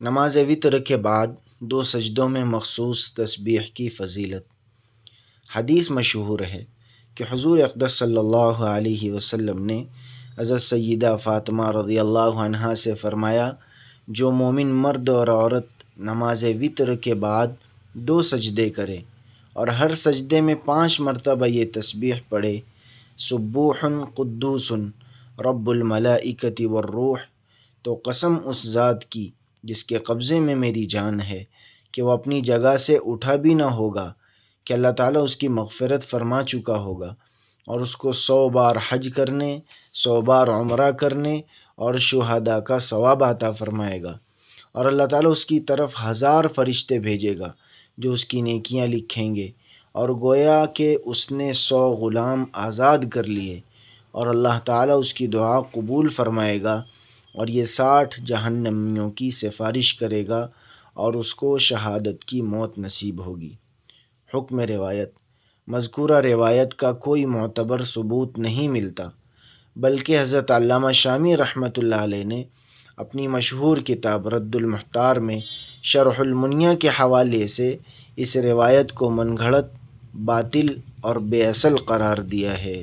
نماز وتر کے بعد 2 سجدوں میں مخصوص تسبیح کی فضیلت۔ حدیث مشہور ہے کہ حضور اقدس صلی اللہ علیہ وسلم نے حضرت سیدہ فاطمہ رضی اللہ عنہا سے فرمایا، جو مومن مرد اور عورت نماز وتر کے بعد 2 سجدے کرے اور ہر سجدے میں 5 مرتبہ یہ تسبیح پڑھے، سبوح قدوس رب الملائکۃ والروح، تو قسم اس ذات کی جس کے قبضے میں میری جان ہے کہ وہ اپنی جگہ سے اٹھا بھی نہ ہوگا، کہ اللہ تعالیٰ اس کی مغفرت فرما چکا ہوگا اور اس کو 100 بار حج کرنے، 100 بار عمرہ کرنے اور شہداء کا ثواب عطا فرمائے گا، اور اللہ تعالیٰ اس کی طرف 1000 فرشتے بھیجے گا جو اس کی نیکیاں لکھیں گے، اور گویا کہ اس نے 100 غلام آزاد کر لیے، اور اللہ تعالیٰ اس کی دعا قبول فرمائے گا، اور یہ 60 جہنمیوں کی سفارش کرے گا اور اس کو شہادت کی موت نصیب ہوگی۔ حکم روایت: مذکورہ روایت کا کوئی معتبر ثبوت نہیں ملتا، بلکہ حضرت علامہ شامی رحمۃ اللہ علیہ نے اپنی مشہور کتاب رد المحتار میں شرح المنیہ کے حوالے سے اس روایت کو من گھڑت، باطل اور بے اصل قرار دیا ہے۔